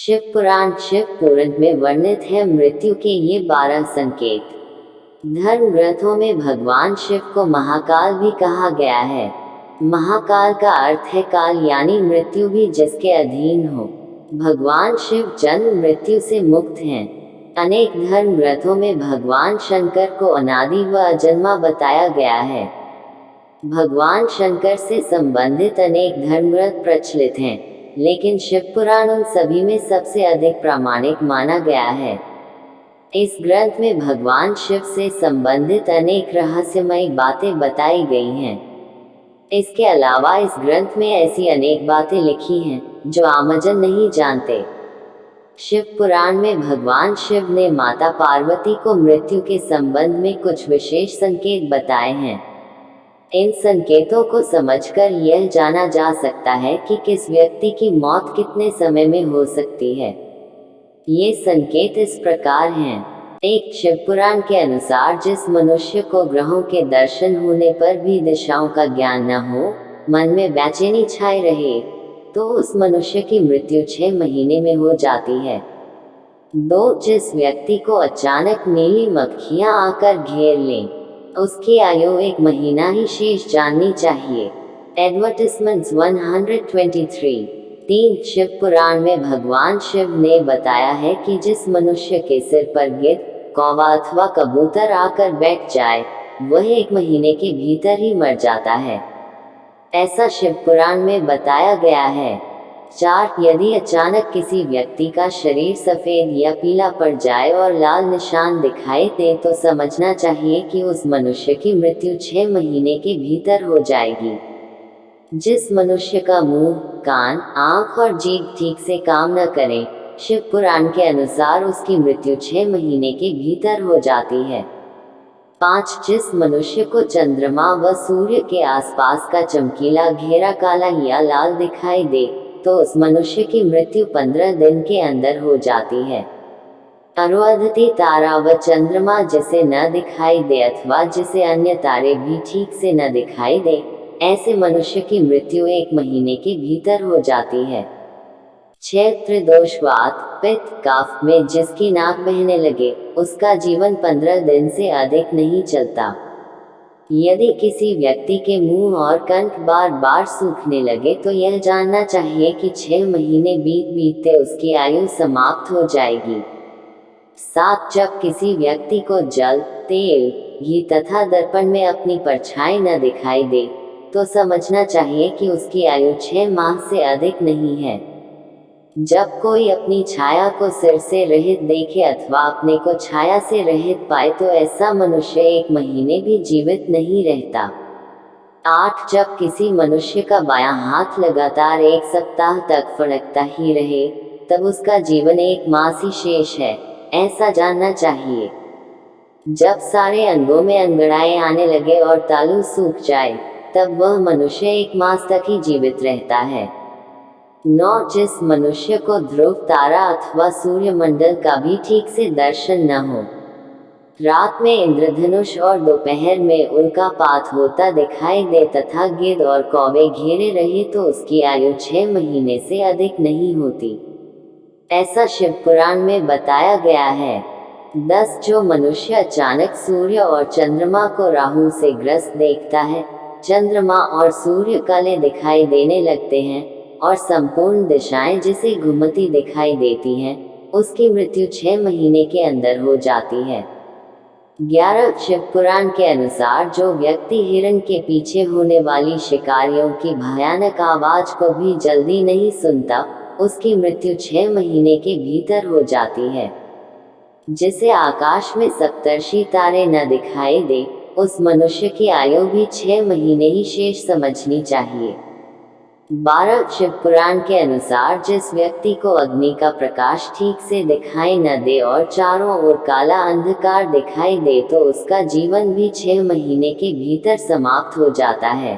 शिव पुराण शिव पुराण में वर्णित है मृत्यु के ये 12 संकेत। धर्म ग्रंथों में भगवान शिव को महाकाल भी कहा गया है। महाकाल का अर्थ है काल यानी मृत्यु भी जिसके अधीन हो। भगवान शिव जन्म मृत्यु से मुक्त हैं। अनेक धर्म ग्रंथों में भगवान शंकर को अनादि व अजन्मा बताया गया है। भगवान शंकर से संबंधित अनेक धर्मग्रंथ प्रचलित हैं, लेकिन शिव पुराण उन सभी में सबसे अधिक प्रामाणिक माना गया है। इस ग्रंथ में भगवान शिव से संबंधित अनेक रहस्यमयी बातें बताई गई हैं। इसके अलावा इस ग्रंथ में ऐसी अनेक बातें लिखी हैं जो आमजन नहीं जानते। शिव पुराण में भगवान शिव ने माता पार्वती को मृत्यु के संबंध में कुछ विशेष संकेत बताए हैं। इन संकेतों को समझकर यह जाना जा सकता है कि किस व्यक्ति की मौत कितने समय में हो सकती है। ये संकेत इस प्रकार हैं। 1. शिव पुराण के अनुसार जिस मनुष्य को ग्रहों के दर्शन होने पर भी दिशाओं का ज्ञान न हो, मन में बेचैनी छाए रहे, तो उस मनुष्य की मृत्यु 6 महीने में हो जाती है। 2. जिस व्यक्ति को अचानक नीली मक्खियां आकर घेर लें, उसकी आयु 1 महीना ही शेष जाननी चाहिए। एडवर्टिजमेंट्स 123। 3. शिव पुराण में भगवान शिव ने बताया है कि जिस मनुष्य के सिर पर गिद्ध, कौवा अथवा कबूतर आकर बैठ जाए, वह 1 महीने के भीतर ही मर जाता है। ऐसा शिव पुराण में बताया गया है। 4. यदि अचानक किसी व्यक्ति का शरीर सफेद या पीला पड़ जाए और लाल निशान दिखाई दे तो समझना चाहिए कि उस मनुष्य की मृत्यु 6 महीने के भीतर हो जाएगी। जिस मनुष्य का मुंह, कान, आंख और जीभ ठीक से काम न करें, शिव पुराण के अनुसार उसकी मृत्यु 6 महीने के भीतर हो जाती है। 5. जिस मनुष्य को चंद्रमा व सूर्य के आसपास का चमकीला घेरा काला या लाल दिखाई दे, तो उस मनुष्य की मृत्यु 15 दिन के अंदर हो जाती है। अरुंधति तारा व चंद्रमा जिसे न दिखाई दे अथवा जिसे अन्य तारे भी ठीक से न दिखाई दे, ऐसे मनुष्य की मृत्यु 1 महीने के भीतर हो जाती है। 6. त्रिदोष वात, पित्त, कफ में जिसकी नाक बहने लगे, उसका जीवन 15 दिन से अधिक नहीं चलता। यदि किसी व्यक्ति के मुंह और कंठ बार बार सूखने लगे तो यह जानना चाहिए कि 6 महीने बीतते उसकी आयु समाप्त हो जाएगी। 7. जब किसी व्यक्ति को जल, तेल, घी तथा दर्पण में अपनी परछाई न दिखाई दे, तो समझना चाहिए कि उसकी आयु 6 माह से अधिक नहीं है। जब कोई अपनी छाया को सिर से रहित देखे अथवा अपने को छाया से रहित पाए तो ऐसा मनुष्य 1 महीने भी जीवित नहीं रहता। 8. जब किसी मनुष्य का बायां हाथ लगातार 1 सप्ताह तक फड़कता ही रहे, तब उसका जीवन 1 मास ही शेष है, ऐसा जानना चाहिए। जब सारे अंगों में अंगड़ाएं आने लगे और तालू सूख जाए, तब वह मनुष्य 1 मास तक ही जीवित रहता है। 9. जिस मनुष्य को ध्रुव तारा अथवा सूर्यमंडल का भी ठीक से दर्शन न हो, रात में इंद्रधनुष और दोपहर में उल्कापात होता दिखाई दे तथा गिद्ध और कौवे घेरे रहे तो उसकी आयु 6 महीने से अधिक नहीं होती। ऐसा शिव पुराण में बताया गया है। 10. जो मनुष्य अचानक सूर्य और चंद्रमा को राहु से ग्रस्त देखता है, चंद्रमा और सूर्य काले दिखाई देने लगते हैं और संपूर्ण दिशाएं जिसे घूमती दिखाई देती हैं, उसकी मृत्यु 6 महीने के अंदर हो जाती है। 11. शिव पुराण के अनुसार जो व्यक्ति हिरण के पीछे होने वाली शिकारियों की भयानक आवाज को भी जल्दी नहीं सुनता, उसकी मृत्यु 6 महीने के भीतर हो जाती है। जिसे आकाश में सप्तर्षि तारे न दिखाई दे, उस मनुष्य की आयु भी 6 महीने ही शेष समझनी चाहिए। 12. शिव पुराण के अनुसार जिस व्यक्ति को अग्नि का प्रकाश ठीक से दिखाई न दे और चारों ओर काला अंधकार दिखाई दे तो उसका जीवन भी 6 महीने के भीतर समाप्त हो जाता है।